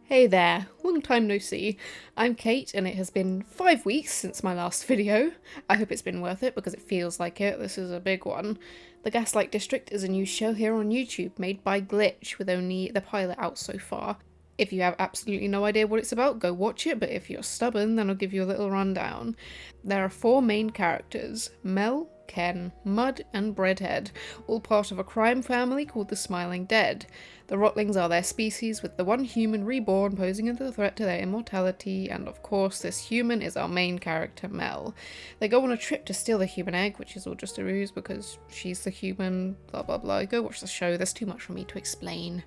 Hey there, long time no see. I'm Kate and it has been 5 weeks since my last video. I hope it's been worth it because it feels like it. This is a big one. The Gaslight District is a new show here on YouTube made by Glitch with only the pilot out so far. If you have absolutely no idea what it's about, go watch it, but if you're stubborn, then I'll give you a little rundown. There are 4 main characters: Mel, Ken, Mud, and Breadhead, all part of a crime family called the Smiling Dead. The Rotlings are their species, with the one human reborn posing as a threat to their immortality, and of course this human is our main character, Mel. They go on a trip to steal the human egg, which is all just a ruse because she's the human, blah blah blah. Go watch the show, there's too much for me to explain.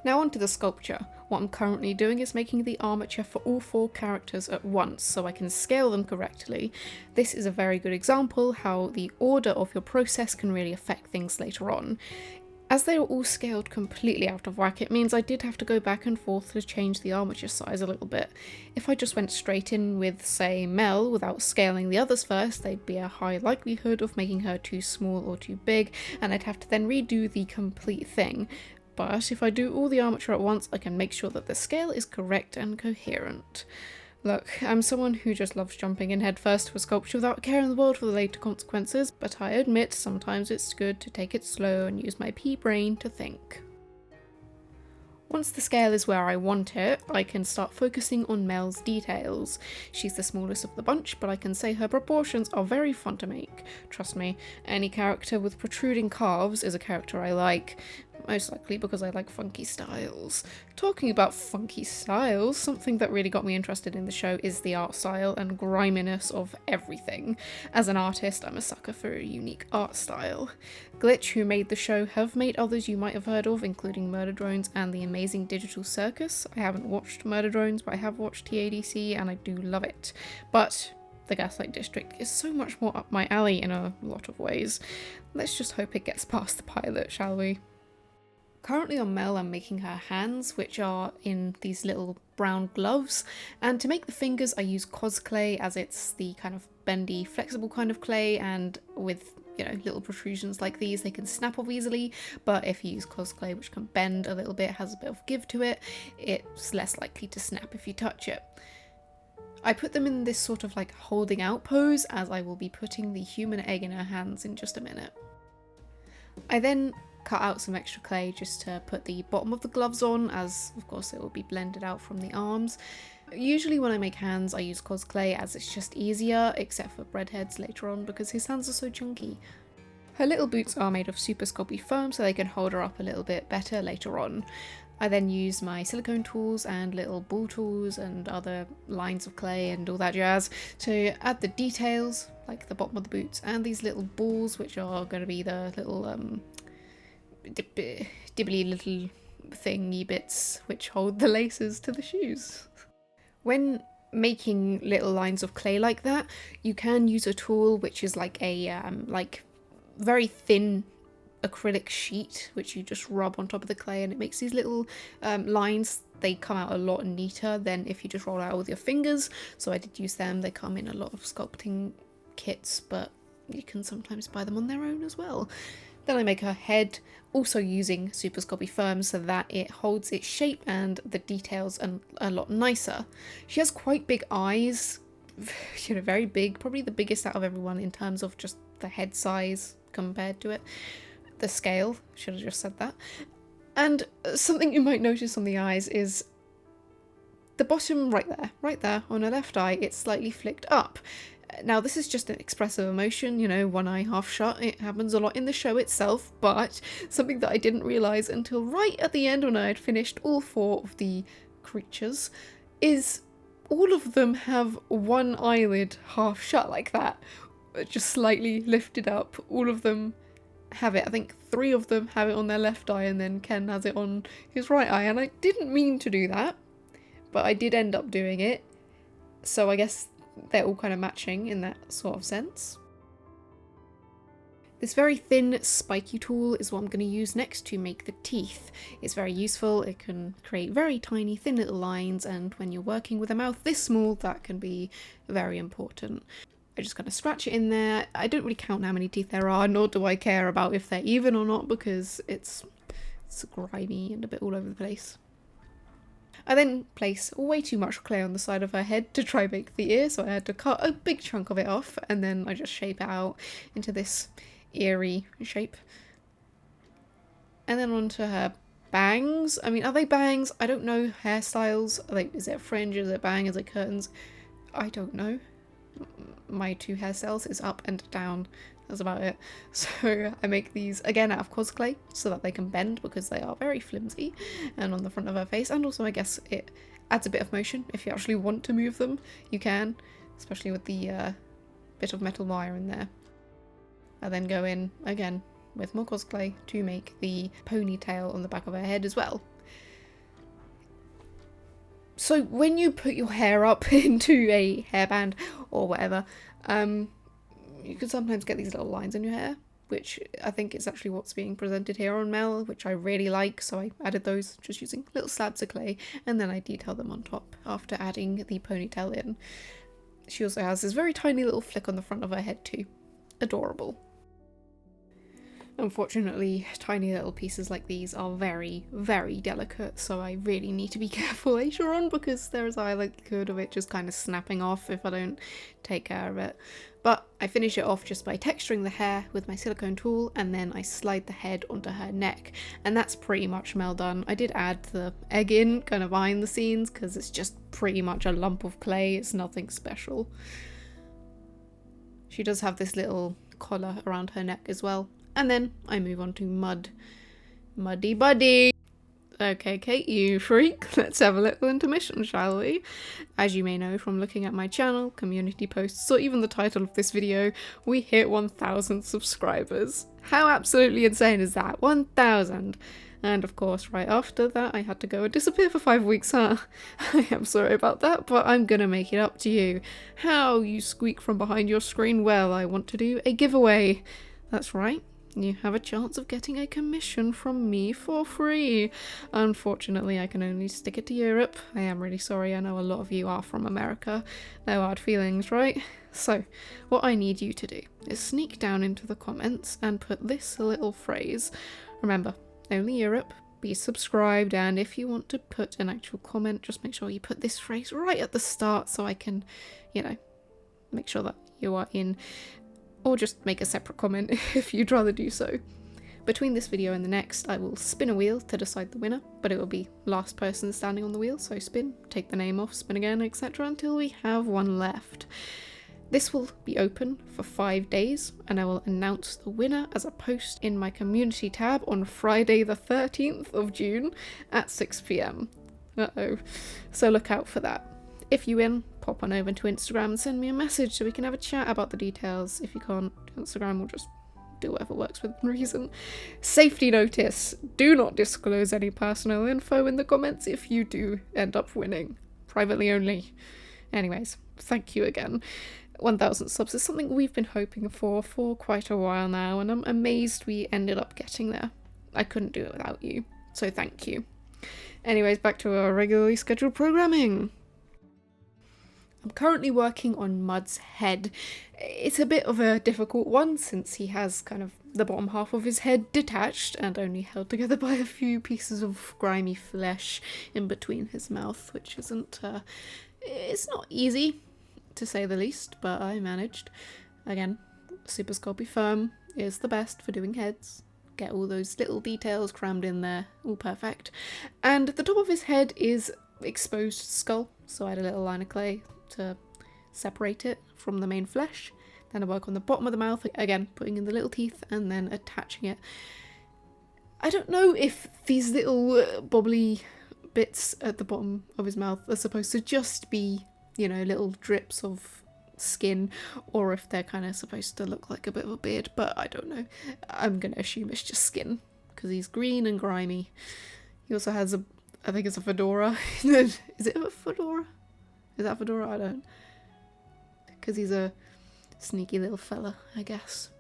Now onto the sculpture. What I'm currently doing is making the armature for all 4 characters at once so I can scale them correctly. This is a very good example how the order of your process can really affect things later on. As they are all scaled completely out of whack, it means I did have to go back and forth to change the armature size a little bit. If I just went straight in with, say, Mel without scaling the others first, there'd be a high likelihood of making her too small or too big, and I'd have to then redo the complete thing. But if I do all the armature at once, I can make sure that the scale is correct and coherent. Look, I'm someone who just loves jumping in headfirst to a sculpture without a care in the world for the later consequences, but I admit sometimes it's good to take it slow and use my pea brain to think. Once the scale is where I want it, I can start focusing on Mel's details. She's the smallest of the bunch, but I can say her proportions are very fun to make. Trust me, any character with protruding calves is a character I like. Most likely because I like funky styles. Talking about funky styles, something that really got me interested in the show is the art style and griminess of everything. As an artist, I'm a sucker for a unique art style. Glitch, who made the show, have made others you might have heard of, including Murder Drones and The Amazing Digital Circus. I haven't watched Murder Drones, but I have watched TADC and I do love it. But the Gaslight District is so much more up my alley in a lot of ways. Let's just hope it gets past the pilot, shall we? Currently on Mel, I'm making her hands, which are in these little brown gloves, and to make the fingers I use Cosclay, as it's the kind of bendy, flexible kind of clay, and with, you know, little protrusions like these, they can snap off easily, but if you use Cosclay, which can bend a little bit, has a bit of give to it, it's less likely to snap if you touch it. I put them in this sort of like holding out pose, as I will be putting the human egg in her hands in just a minute. I then cut out some extra clay just to put the bottom of the gloves on, as of course it will be blended out from the arms. Usually when I make hands I use Cosclay as it's just easier, except for Breadhead's later on because his hands are so chunky. Her little boots are made of super Sculpey foam so they can hold her up a little bit better later on. I then use my silicone tools and little ball tools and other lines of clay and all that jazz to add the details, like the bottom of the boots, and these little balls which are going to be the little dibbly little thingy bits which hold the laces to the shoes. When making little lines of clay like that, you can use a tool which is like a very thin acrylic sheet which you just rub on top of the clay, and it makes these little lines. They come out a lot neater than if you just roll out with your fingers, so I did use them. They come in a lot of sculpting kits, but you can sometimes buy them on their own as well. Then I make her head, also using super Sculpey foam so that it holds its shape and the details a lot nicer. She has quite big eyes, you know, very big, probably the biggest out of everyone in terms of just the head size compared to it. The scale, should have just said that. And something you might notice on the eyes is the bottom right there on her left eye, it's slightly flicked up. Now this is just an expressive emotion, you know, one eye half shut. It happens a lot in the show itself, but something that I didn't realise until right at the end when I had finished all 4 of the creatures is all of them have one eyelid half shut like that, just slightly lifted up. All of them have it. I think 3 of them have it on their left eye and then Ken has it on his right eye, and I didn't mean to do that, but I did end up doing it, so I guess they're all kind of matching in that sort of sense. This very thin, spiky tool is what I'm going to use next to make the teeth. It's very useful, it can create very tiny, thin little lines, and when you're working with a mouth this small, that can be very important. I just kind of scratch it in there. I don't really count how many teeth there are, nor do I care about if they're even or not, because it's grimy and a bit all over the place. I then place way too much clay on the side of her head to try and make the ear, so I had to cut a big chunk of it off, and then I just shape it out into this eerie shape. And then onto her bangs. I mean, are they bangs? I don't know. Hairstyles. Like, is it a fringe? Is it bang? Is it curtains? I don't know. My two hairstyles is up and down. That's about it. So I make these again out of Cosclay so that they can bend because they are very flimsy, and on the front of her face, and also I guess it adds a bit of motion. If you actually want to move them, you can, especially with the bit of metal wire in there. I then go in again with more Cosclay to make the ponytail on the back of her head as well. So when you put your hair up into a hairband or whatever, you can sometimes get these little lines in your hair, which I think is actually what's being presented here on Mel, which I really like, so I added those just using little slabs of clay, and then I detail them on top after adding the ponytail in. She also has this very tiny little flick on the front of her head too. Adorable. Unfortunately, tiny little pieces like these are very, very delicate, so I really need to be careful later on because there is a high likelihood of it just kind of snapping off if I don't take care of it. But I finish it off just by texturing the hair with my silicone tool, and then I slide the head onto her neck, and that's pretty much Mel done. I did add the egg in kind of behind the scenes because it's just pretty much a lump of clay, it's nothing special. She does have this little collar around her neck as well. And then I move on to Mud. Muddy Buddy! Okay, Kate, you freak. Let's have a little intermission, shall we? As you may know from looking at my channel, community posts, or even the title of this video, we hit 1,000 subscribers. How absolutely insane is that? 1,000! And of course, right after that, I had to go and disappear for 5 weeks, huh? I am sorry about that, but I'm gonna make it up to you. How, you squeak from behind your screen? Well, I want to do a giveaway. That's right. You have a chance of getting a commission from me for free. Unfortunately, I can only stick it to Europe. I am really sorry, I know a lot of you are from America. No hard feelings, right? So, what I need you to do is sneak down into the comments and put this little phrase. Remember, only Europe, be subscribed, and if you want to put an actual comment, just make sure you put this phrase right at the start so I can, you know, make sure that you are in. Or just make a separate comment if you'd rather do so. Between this video and the next, I will spin a wheel to decide the winner, but it will be last person standing on the wheel, so spin, take the name off, spin again, etc. until we have one left. This will be open for 5 days, and I will announce the winner as a post in my community tab on Friday the 13th of June at 6 PM. Uh-oh. So look out for that. If you win, pop on over to Instagram and send me a message so we can have a chat about the details. If you can't, Instagram will just do whatever works within reason. Safety notice: do not disclose any personal info in the comments if you do end up winning. Privately only. Anyways, thank you again. 1,000 subs is something we've been hoping for quite a while now, and I'm amazed we ended up getting there. I couldn't do it without you, so thank you. Anyways, back to our regularly scheduled programming. I'm currently working on Mud's head. It's a bit of a difficult one since he has kind of the bottom half of his head detached and only held together by a few pieces of grimy flesh in between his mouth, which isn't, it's not easy to say the least, but I managed. Again, Super Sculpey Firm is the best for doing heads. Get all those little details crammed in there, all perfect. And the top of his head is exposed skull, so I had a little line of clay to separate it from the main flesh. Then I work on the bottom of the mouth, again putting in the little teeth and then attaching it. I don't know if these little bobbly bits at the bottom of his mouth are supposed to just be, you know, little drips of skin, or if they're kind of supposed to look like a bit of a beard, but I don't know. I'm gonna assume it's just skin because he's green and grimy. He also has a, I think it's a fedora. Is it a fedora? Is that fedora? I don't. Because he's a sneaky little fella, I guess.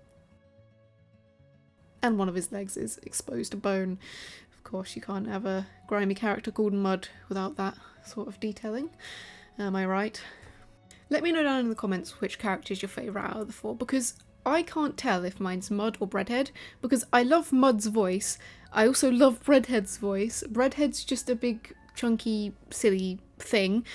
And one of his legs is exposed to bone. Of course, you can't have a grimy character called Mud without that sort of detailing. Am I right? Let me know down in the comments which character is your favourite out of the four, because I can't tell if mine's Mud or Breadhead, because I love Mud's voice. I also love Breadhead's voice. Breadhead's just a big chunky, silly thing.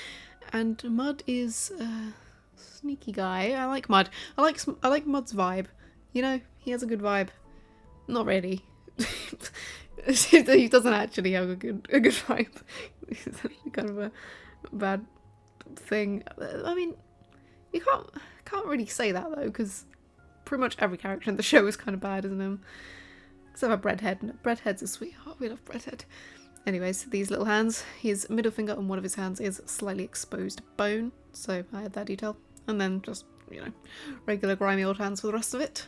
And Mud is a sneaky guy. I like Mud. I like Mud's vibe. You know, he has a good vibe. Not really. He doesn't actually have a good vibe. He's actually kind of a bad thing. I mean, you can't really say that though, because pretty much every character in the show is kind of bad, isn't it? Except for Breadhead. Breadhead's a sweetheart. We love Breadhead. Anyways, these little hands. His middle finger on one of his hands is slightly exposed bone, so I had that detail. And then just, you know, regular grimy old hands for the rest of it.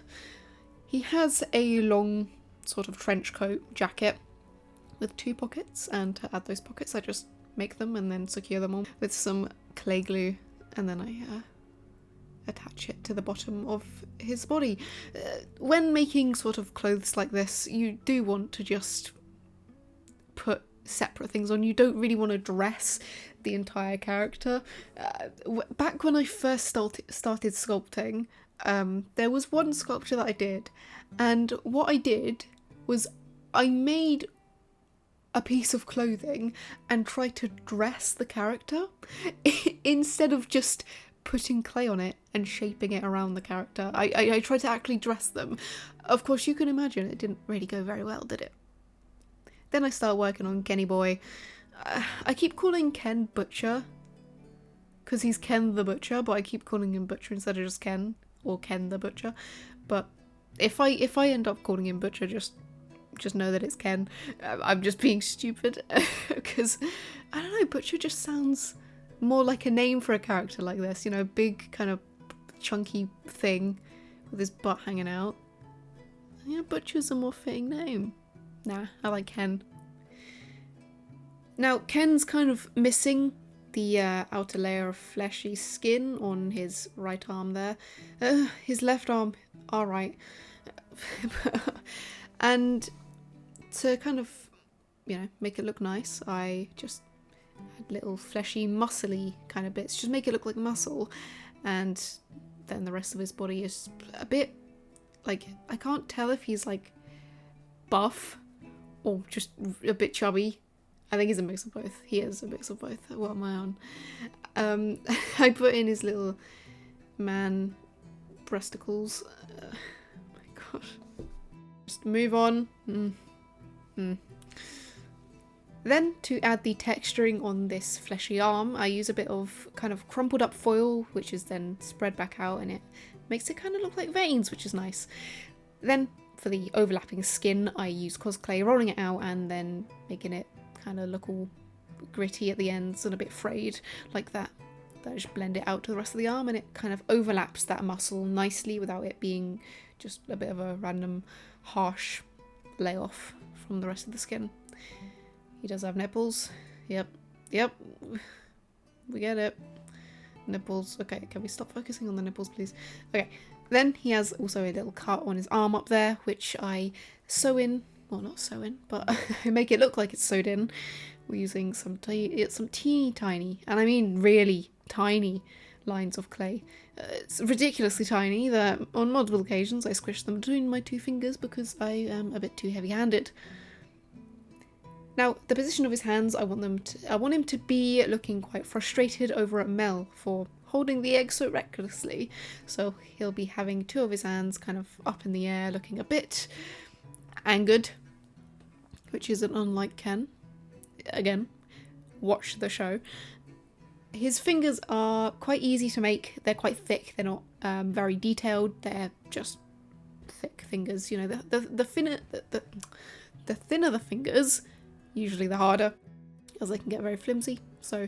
He has a long sort of trench coat jacket with 2 pockets, and to add those pockets I just make them and then secure them on with some clay glue, and then I attach it to the bottom of his body. When making sort of clothes like this, you do want to just put separate things on. You don't really want to dress the entire character. Back when I first started sculpting, there was one sculpture that I did, and what I did was I made a piece of clothing and tried to dress the character instead of just putting clay on it and shaping it around the character. I tried to actually dress them. Of course, you can imagine it didn't really go very well, did it? Then I started working on Kenny Boy. I keep calling Ken Butcher because he's Ken the Butcher, but I keep calling him Butcher instead of just Ken, or Ken the Butcher. But if I end up calling him Butcher, just know that it's Ken. I'm just being stupid because I don't know, Butcher just sounds more like a name for a character like this, you know, big kind of chunky thing with his butt hanging out. Yeah, Butcher's a more fitting name. Nah, I like Ken. Now, Ken's kind of missing the outer layer of fleshy skin on his right arm there. His left arm, alright. And to kind of, you know, make it look nice, I just had little fleshy, muscly kind of bits. Just make it look like muscle. And then the rest of his body is a bit, like, I can't tell if he's, like, buff or just a bit chubby. I think he's a mix of both. He is a mix of both. What am I on? I put in his little man breasticles. Oh my god. Just move on. Then, to add the texturing on this fleshy arm, I use a bit of kind of crumpled up foil, which is then spread back out, and it makes it kind of look like veins, which is nice. Then, for the overlapping skin, I use Cosclay, rolling it out and then making it kind of look all gritty at the ends and a bit frayed like that. Then I just blend it out to the rest of the arm, and it kind of overlaps that muscle nicely without it being just a bit of a random harsh layoff from the rest of the skin. He does have nipples. Yep. We get it. Nipples. Okay, can we stop focusing on the nipples, please? Okay. Then he has also a little cut on his arm up there, which I sew in. Well, not sew in, but I make it look like it's sewed in. We're using some teeny tiny, and I mean really tiny, lines of clay. It's ridiculously tiny that on multiple occasions I squish them between my 2 fingers because I am a bit too heavy-handed. Now, the position of his hands, I want him to be looking quite frustrated over at Mel for holding the egg so recklessly. So he'll be having 2 of his hands kind of up in the air, looking a bit angered, which isn't unlike Ken. Again, watch the show. His fingers are quite easy to make. They're quite thick. They're not very detailed. They're just thick fingers. You know, the thinner the fingers, usually the harder, as they can get very flimsy. So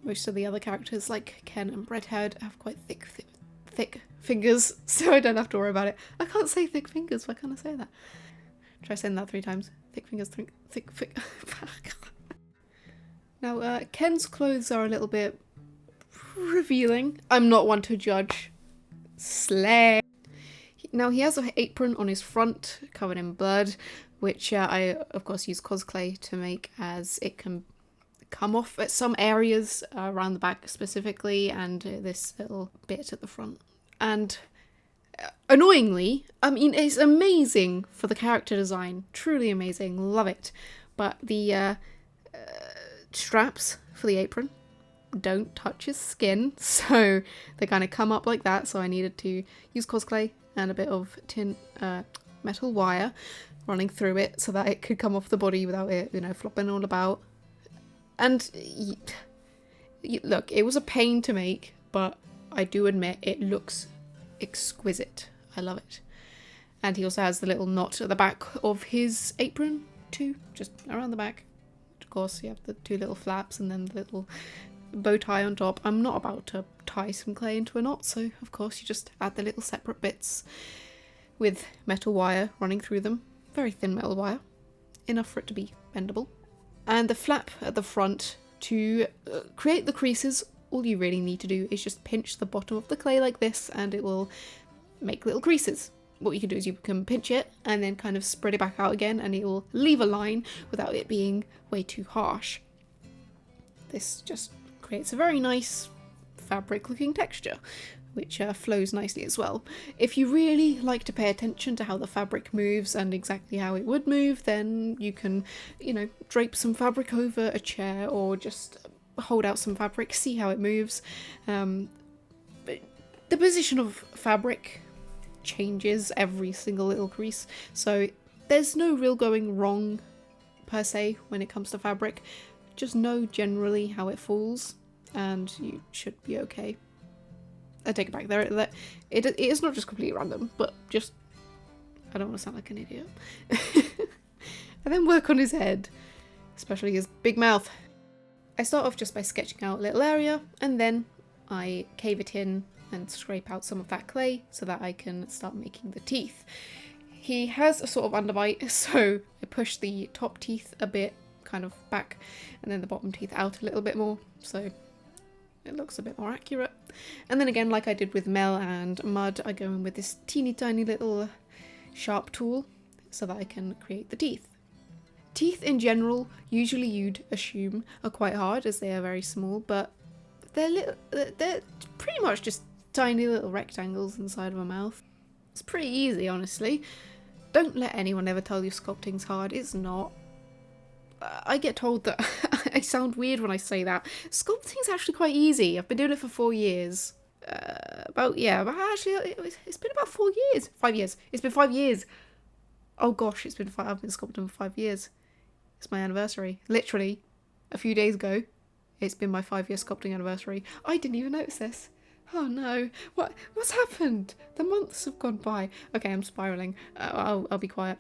most of the other characters, like Ken and Breadhead, have quite thick fingers, so I don't have to worry about it. I can't say thick fingers. Why can't I say that? Try saying that 3 times. Thick fingers, thick. Now, Ken's clothes are a little bit revealing. I'm not one to judge. Slay. Now, he has an apron on his front, covered in blood, which I, of course, use Cosclay to make, as it can come off at some areas around the back specifically, and this little bit at the front. And annoyingly, I mean, it's amazing for the character design, truly amazing, love it. But the straps for the apron don't touch his skin, so they kind of come up like that, so I needed to use Cosclay and a bit of metal wire running through it so that it could come off the body without it, you know, flopping all about. And look, it was a pain to make, but I do admit it looks exquisite. I love it. And he also has the little knot at the back of his apron too, just around the back. Of course, you have the two little flaps and then the little bow tie on top. I'm not about to tie some clay into a knot, so of course you just add the little separate bits with metal wire running through them. Very thin metal wire, enough for it to be bendable. And the flap at the front, to create the creases, all you really need to do is just pinch the bottom of the clay like this and it will make little creases. What you can do is you can pinch it and then kind of spread it back out again and it will leave a line without it being way too harsh. This just creates a very nice fabric looking texture, which flows nicely as well. If you really like to pay attention to how the fabric moves and exactly how it would move, then you can, you know, drape some fabric over a chair or just hold out some fabric, see how it moves. But the position of fabric changes every single little crease, so there's no real going wrong per se when it comes to fabric. Just know generally how it falls and you should be okay. I take it back there, that it is not just completely random, but just, I don't want to sound like an idiot. And then work on his head, especially his big mouth. I start off just by sketching out a little area and then I cave it in and scrape out some of that clay so that I can start making the teeth. He has a sort of underbite, so I push the top teeth a bit kind of back and then the bottom teeth out a little bit more, so it looks a bit more accurate. And then again, like I did with Mel and Mud, I go in with this teeny tiny little sharp tool so that I can create the teeth. Teeth in general, usually you'd assume are quite hard as they are very small, but they're pretty much just tiny little rectangles inside of a mouth. It's pretty easy, honestly. Don't let anyone ever tell you sculpting's hard. It's not. I get told that I sound weird when I say that. Sculpting's actually quite easy. I've been doing it for 4 years. Actually, it's been about 4 years. 5 years. It's been 5 years. Oh gosh, it's been I've been sculpting for 5 years. It's my anniversary. Literally, a few days ago, it's been my 5-year sculpting anniversary. I didn't even notice this. Oh no, what's happened? The months have gone by. Okay, I'm spiraling. I'll be quiet.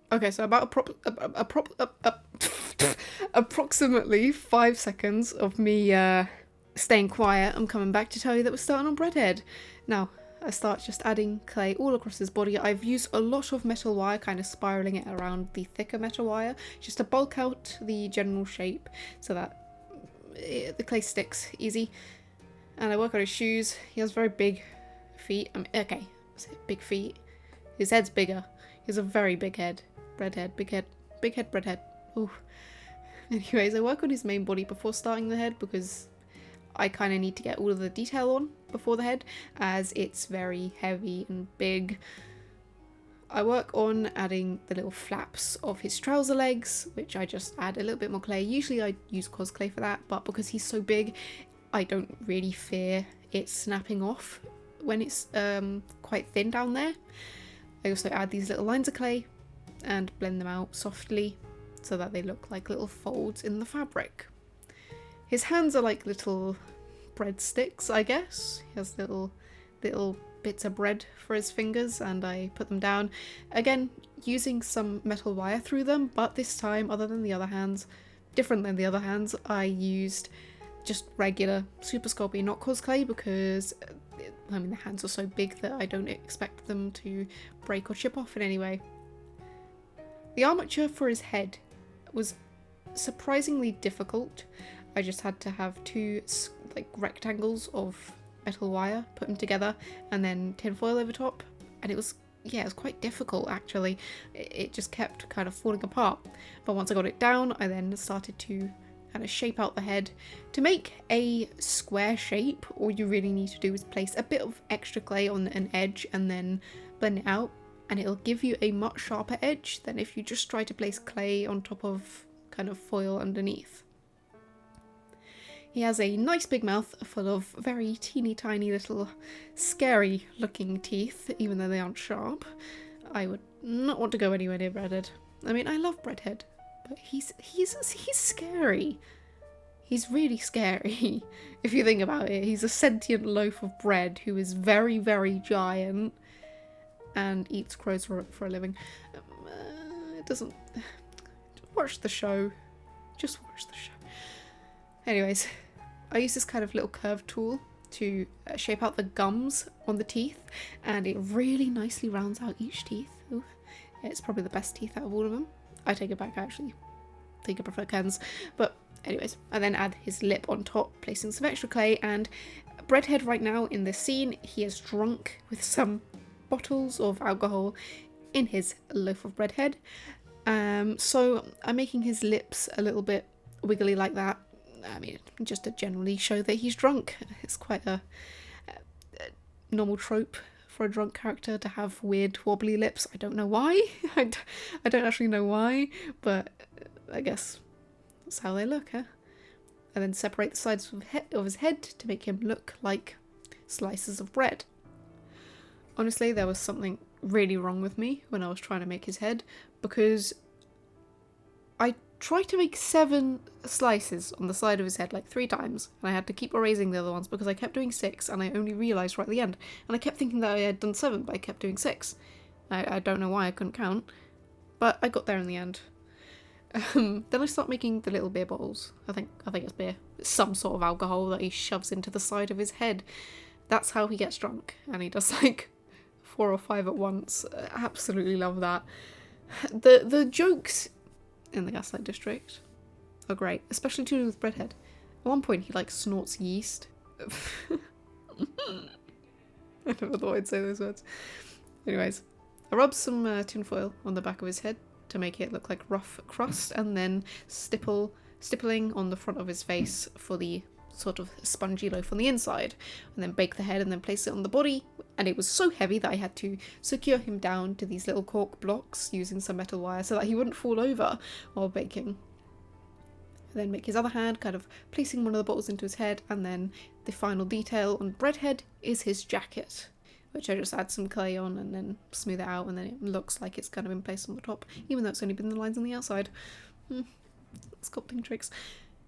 Okay, so about approximately 5 seconds of me staying quiet, I'm coming back to tell you that we're starting on Breadhead. Now, I start just adding clay all across his body. I've used a lot of metal wire, kind of spiraling it around the thicker metal wire, just to bulk out the general shape so that the clay sticks easy. And I work on his shoes. He has very big feet. Okay, big feet. His head's bigger. He has a very big head. Breadhead, big head, Breadhead. Ooh. Anyways, I work on his main body before starting the head because I kind of need to get all of the detail on before the head, as it's very heavy and big. I work on adding the little flaps of his trouser legs, which I just add a little bit more clay. Usually I use Cosclay for that, but because he's so big, I don't really fear it snapping off when it's quite thin down there. I also add these little lines of clay and blend them out softly so that they look like little folds in the fabric. His hands are like little breadsticks, I guess. He has little bits of bread for his fingers and I put them down. Again, using some metal wire through them, but this time, different than the other hands, I used just regular Super Sculpey, not Cosclay, because the hands are so big that I don't expect them to break or chip off in any way. The armature for his head was surprisingly difficult. I just had to have two rectangles of metal wire, put them together, and then tinfoil over top, and it was quite difficult actually. It just kept kind of falling apart, but once I got it down, I then started to kind of shape out the head. To make a square shape, all you really need to do is place a bit of extra clay on an edge and then blend it out. and it'll give you a much sharper edge than if you just try to place clay on top of kind of foil underneath. He has a nice big mouth full of very teeny tiny little scary looking teeth, even though they aren't sharp. I would not want to go anywhere near Breadhead. I mean, I love Breadhead, but he's scary. He's really scary. If you think about it, he's a sentient loaf of bread who is very, very giant and eats crows for a living. It doesn't... Watch the show. Just watch the show. Anyways, I use this kind of little curved tool to shape out the gums on the teeth, and it really nicely rounds out each teeth. Ooh, it's probably the best teeth out of all of them. I take it back, I actually think I prefer Ken's. But anyways, I then add his lip on top, placing some extra clay, and Breadhead right now in this scene, he is drunk with some bottles of alcohol in his loaf of Breadhead. So I'm making his lips a little bit wiggly like that. I mean, just to generally show that he's drunk. It's quite a normal trope for a drunk character to have weird wobbly lips. I don't know why. I don't actually know why, but I guess that's how they look, huh? And then separate the sides of his head to make him look like slices of bread. Honestly, there was something really wrong with me when I was trying to make his head, because I tried to make 7 slices on the side of his head like 3 times, and I had to keep erasing the other ones because I kept doing 6, and I only realised right at the end. And I kept thinking that I had done 7, but I kept doing 6. I don't know why I couldn't count, but I got there in the end. Then I start making the little beer bottles. I think it's beer. It's some sort of alcohol that he shoves into the side of his head. That's how he gets drunk, and he does like 4 or 5 at once. Absolutely love that. The jokes in the Gaslight District are great, especially to do with Breadhead. At one point he like snorts yeast. I never thought I'd say those words. Anyways, I rub some tinfoil on the back of his head to make it look like rough crust, and then stippling on the front of his face for the sort of spongy loaf on the inside, and then bake the head and then place it on the body. And it was so heavy that I had to secure him down to these little cork blocks using some metal wire so that he wouldn't fall over while baking. And then make his other hand, kind of placing one of the bottles into his head, and then the final detail on Breadhead is his jacket, which I just add some clay on and then smooth it out, and then it looks like it's kind of in place on the top, even though it's only been the lines on the outside. Sculpting tricks.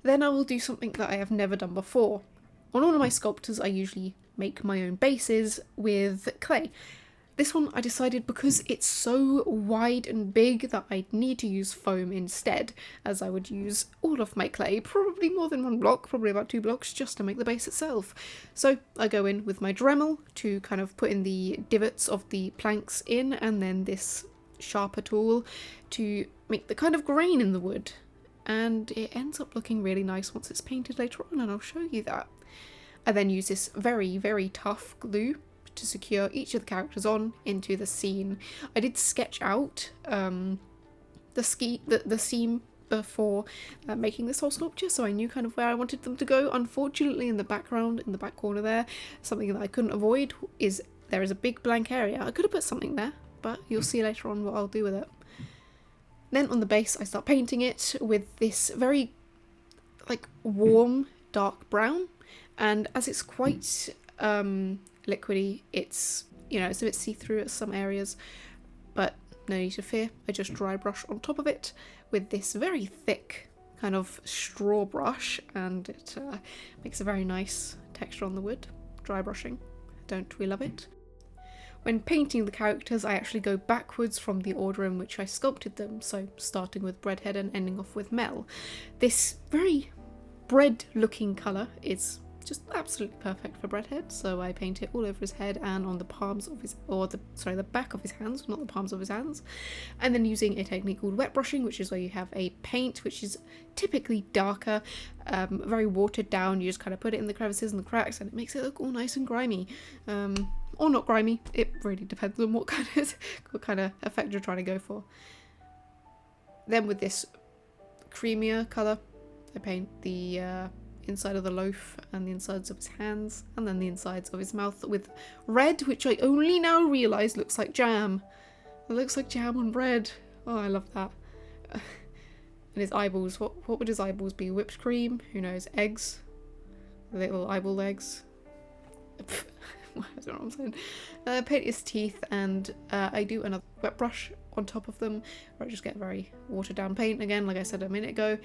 Then I will do something that I have never done before. On all of my sculptures I usually make my own bases with clay. This one I decided, because it's so wide and big, that I'd need to use foam instead, as I would use all of my clay, probably more than 1 block, probably about 2 blocks, just to make the base itself. So I go in with my Dremel to kind of put in the divots of the planks in, and then this sharper tool to make the kind of grain in the wood. And it ends up looking really nice once it's painted later on, and I'll show you that. I then use this very, very tough glue to secure each of the characters on into the scene. I did sketch out the seam before making this whole sculpture, so I knew kind of where I wanted them to go. Unfortunately, in the background, in the back corner there, something that I couldn't avoid is there is a big blank area. I could have put something there, but you'll see later on what I'll do with it. Then on the base I start painting it with this very like warm dark brown, and as it's quite liquidy, it's, you know, it's a bit see-through at some areas, but no need to fear. I just dry brush on top of it with this very thick kind of straw brush, and it makes a very nice texture on the wood. Dry brushing, don't we love it? When painting the characters, I actually go backwards from the order in which I sculpted them, so starting with Breadhead and ending off with Mel. This very bread-looking colour is just absolutely perfect for Breadhead, so I paint it all over his head and on the palms of his, the back of his hands, not the palms of his hands. And then using a technique called wet brushing, which is where you have a paint which is typically darker, very watered down. You just kind of put it in the crevices and the cracks, and it makes it look all nice and grimy. Or not grimy, it really depends on what kind of effect you're trying to go for. Then with this creamier colour, I paint the inside of the loaf and the insides of his hands, and then the insides of his mouth with red, which I only now realise looks like jam. It looks like jam on bread. Oh, I love that. And his eyeballs, what would his eyeballs be? Whipped cream? Who knows? Eggs? Little eyeball eggs? I don't know what I'm saying. I paint his teeth, and I do another wet brush on top of them, where I just get very watered down paint again, like I said a minute ago.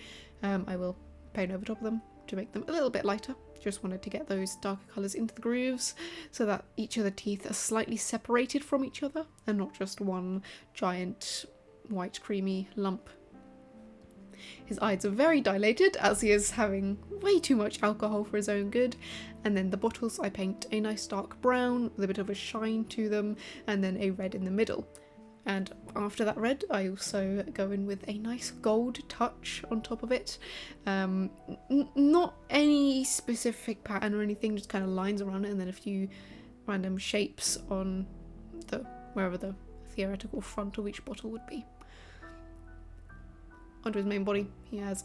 I will paint over top of them to make them a little bit lighter. Just wanted to get those darker colours into the grooves so that each of the teeth are slightly separated from each other and not just one giant white creamy lump. His eyes are very dilated as he is having way too much alcohol for his own good. And then the bottles, I paint a nice dark brown with a bit of a shine to them, and then a red in the middle. And after that red, I also go in with a nice gold touch on top of it. Not any specific pattern or anything, just kind of lines around it, and then a few random shapes on wherever the theoretical front of each bottle would be. Onto his main body, he has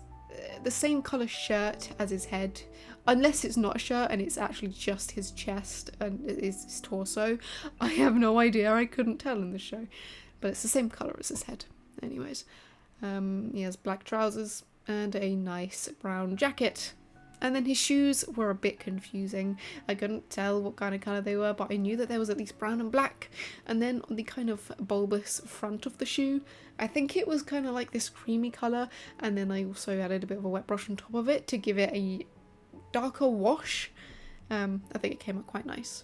the same colour shirt as his head, unless it's not a shirt and it's actually just his chest and his torso. I have no idea, I couldn't tell in the show, but it's the same colour as his head. Anyways, he has black trousers and a nice brown jacket. And then his shoes were a bit confusing. I couldn't tell what kind of colour they were, but I knew that there was at least brown and black. And then on the kind of bulbous front of the shoe, I think it was kind of like this creamy colour. And then I also added a bit of a wet brush on top of it to give it a darker wash. I think it came out quite nice.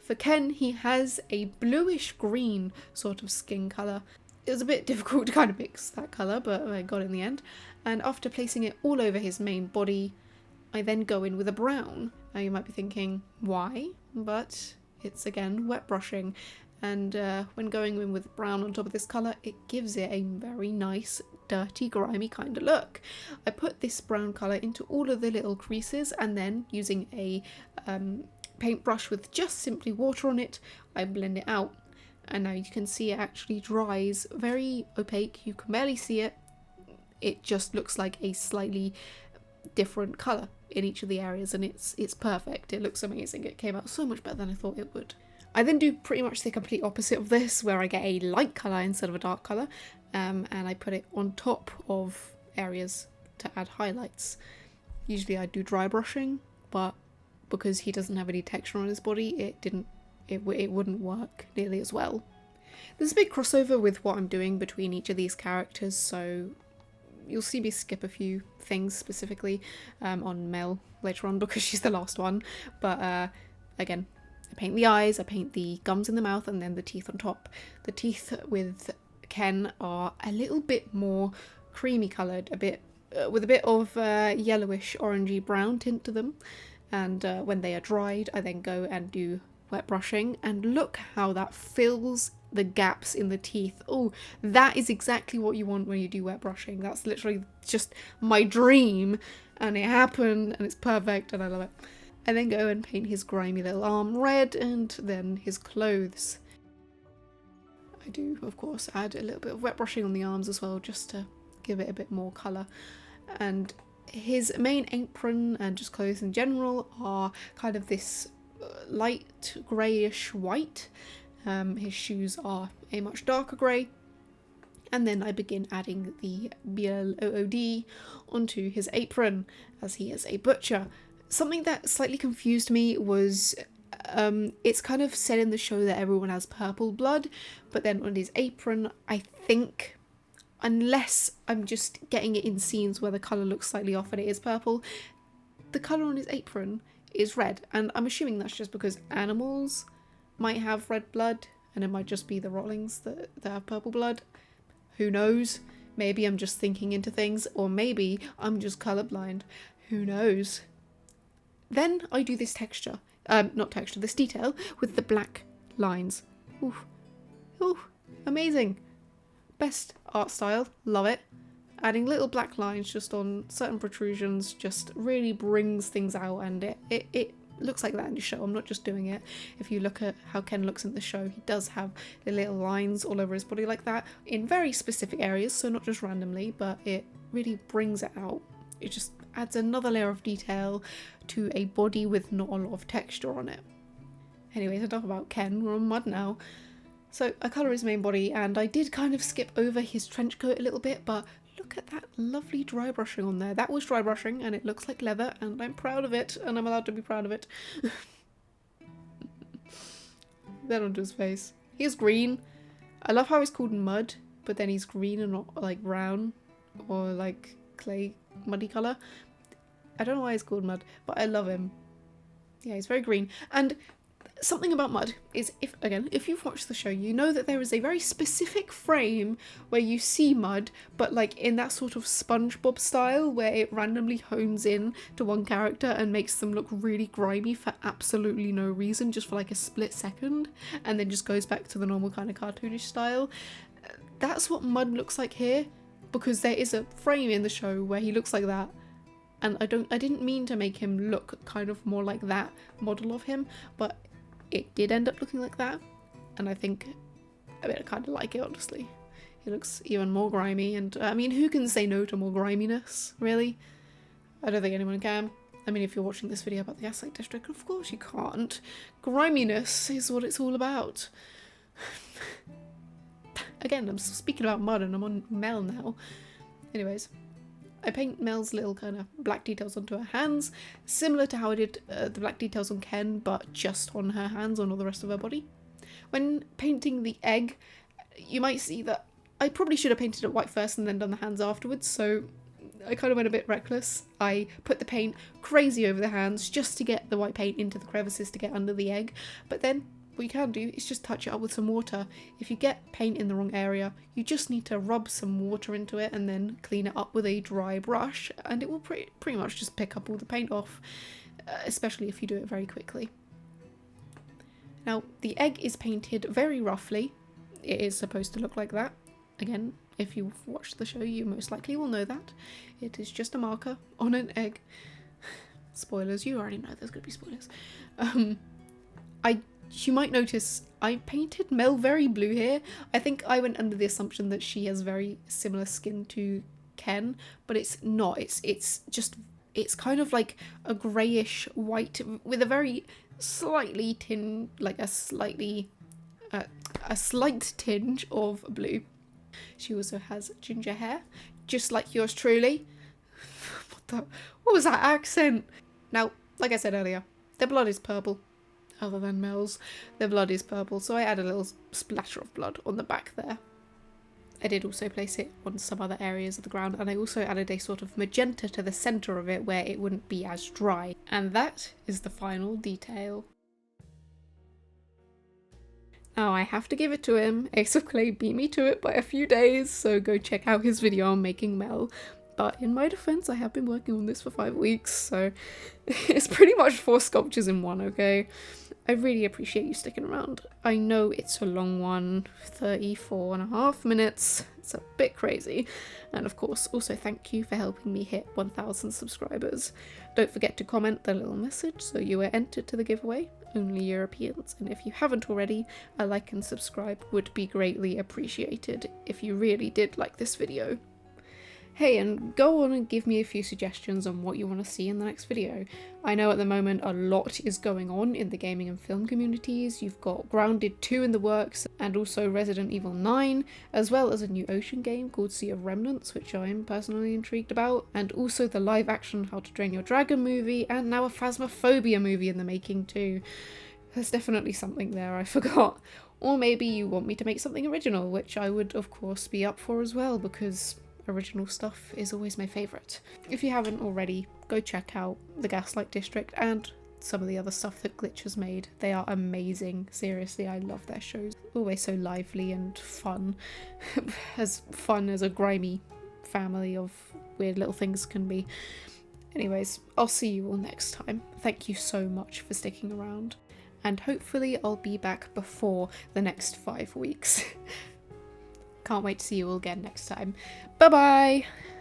For Ken, he has a bluish green sort of skin colour. It was a bit difficult to kind of mix that colour, but I got it in the end. And after placing it all over his main body, I then go in with a brown. Now you might be thinking, why? But it's again wet brushing, and when going in with brown on top of this colour, it gives it a very nice, dirty, grimy kind of look. I put this brown colour into all of the little creases, and then using a paintbrush with just simply water on it, I blend it out. And now you can see it actually dries very opaque. You can barely see it. It just looks like a slightly different colour in each of the areas, and it's perfect. It looks amazing. It came out so much better than I thought it would. I then do pretty much the complete opposite of this, where I get a light colour instead of a dark colour, and I put it on top of areas to add highlights. Usually I do dry brushing, but because he doesn't have any texture on his body, it wouldn't work nearly as well. There's a big crossover with what I'm doing between each of these characters, so you'll see me skip a few things specifically on Mel later on because she's the last one. But again, I paint the eyes, I paint the gums in the mouth, and then the teeth on top. The teeth with Ken are a little bit more creamy coloured, with a bit of yellowish orangey brown tint to them. And when they are dried, I then go and do wet brushing, and look how that fills the gaps in the teeth. Oh, that is exactly what you want when you do wet brushing. That's literally just my dream, and it happened, and it's perfect, and I love it. I then go and paint his grimy little arm red, and then his clothes. I do, of course, add a little bit of wet brushing on the arms as well, just to give it a bit more colour. And his main apron and just clothes in general are kind of this light greyish white. His shoes are a much darker grey, and then I begin adding the BLOOD onto his apron, as he is a butcher. Something that slightly confused me was it's kind of said in the show that everyone has purple blood, but then on his apron, I think, unless I'm just getting it in scenes where the colour looks slightly off and it is purple, the colour on his apron is red, and I'm assuming that's just because animals might have red blood, and it might just be the Rollings that have purple blood. Who knows? Maybe I'm just thinking into things, or maybe I'm just colourblind. Who knows? Then I do this texture, this detail with the black lines. Ooh, ooh, amazing. Best art style, love it. Adding little black lines just on certain protrusions just really brings things out, and it looks like that in the show. I'm not just doing it. If you look at how Ken looks in the show, he does have the little lines all over his body like that in very specific areas, so not just randomly, but it really brings it out. It just adds another layer of detail to a body with not a lot of texture on it. Anyways, enough about Ken, we're on mud now. So I colour his main body, and I did kind of skip over his trench coat a little bit, but look at that lovely dry brushing on there. That was dry brushing and it looks like leather, and I'm proud of it, and I'm allowed to be proud of it. Then onto his face. He's green. I love how he's called mud, but then he's green and not like brown or like clay muddy colour. I don't know why he's called mud, but I love him. Yeah, he's very green. And something about mud is, if you've watched the show, you know that there is a very specific frame where you see mud, but like in that sort of SpongeBob style where it randomly hones in to one character and makes them look really grimy for absolutely no reason, just for like a split second, and then just goes back to the normal kind of cartoonish style. That's what mud looks like here, because there is a frame in the show where he looks like that. And I didn't mean to make him look kind of more like that model of him, but it did end up looking like that, and I think I kind of like it, honestly. He looks even more grimy, and I mean, who can say no to more griminess, really? I don't think anyone can. I mean, if you're watching this video about the Gaslight District, of course you can't. Griminess is what it's all about. Again, I'm still speaking about mud and I'm on Mel now. Anyways, I paint Mel's little kind of black details onto her hands, similar to how I did the black details on Ken, but just on her hands, on all the rest of her body. When painting the egg, you might see that I probably should have painted it white first and then done the hands afterwards, so I kind of went a bit reckless. I put the paint crazy over the hands just to get the white paint into the crevices to get under the egg, but then what you can do is just touch it up with some water. If you get paint in the wrong area, you just need to rub some water into it and then clean it up with a dry brush, and it will pretty much just pick up all the paint off, especially if you do it very quickly. Now, the egg is painted very roughly. It is supposed to look like that. Again, if you've watched the show, you most likely will know that. It is just a marker on an egg. Spoilers, you already know there's going to be spoilers. You might notice I painted Mel very blue here. I think I went under the assumption that she has very similar skin to Ken, but it's not. It's kind of like a greyish white with a very slightly a slight tinge of blue. She also has ginger hair, just like yours truly. What was that accent? Now, like I said earlier, their blood is purple. Other than Mel's, their blood is purple, so I add a little splatter of blood on the back there. I did also place it on some other areas of the ground, and I also added a sort of magenta to the centre of it where it wouldn't be as dry. And that is the final detail. Now I have to give it to him. Ace of Clay beat me to it by a few days, so go check out his video on making Mel. But in my defense, I have been working on this for 5 weeks, so it's pretty much 4 sculptures in one, okay? I really appreciate you sticking around. I know it's a long one, 34.5 minutes. It's a bit crazy. And of course, also thank you for helping me hit 1,000 subscribers. Don't forget to comment the little message so you are entered to the giveaway. Only Europeans. And if you haven't already, a like and subscribe would be greatly appreciated if you really did like this video. Hey, and go on and give me a few suggestions on what you want to see in the next video. I know at the moment a lot is going on in the gaming and film communities. You've got Grounded 2 in the works, and also Resident Evil 9, as well as a new ocean game called Sea of Remnants, which I'm personally intrigued about, and also the live action How to Train Your Dragon movie, and now a Phasmophobia movie in the making too. There's definitely something there I forgot. Or maybe you want me to make something original, which I would of course be up for as well, because original stuff is always my favourite. If you haven't already, go check out the Gaslight District and some of the other stuff that Glitch has made. They are amazing. Seriously, I love their shows. Always so lively and fun. As fun as a grimy family of weird little things can be. Anyways, I'll see you all next time. Thank you so much for sticking around. And hopefully I'll be back before the next 5 weeks. Can't wait to see you all again next time. Bye bye!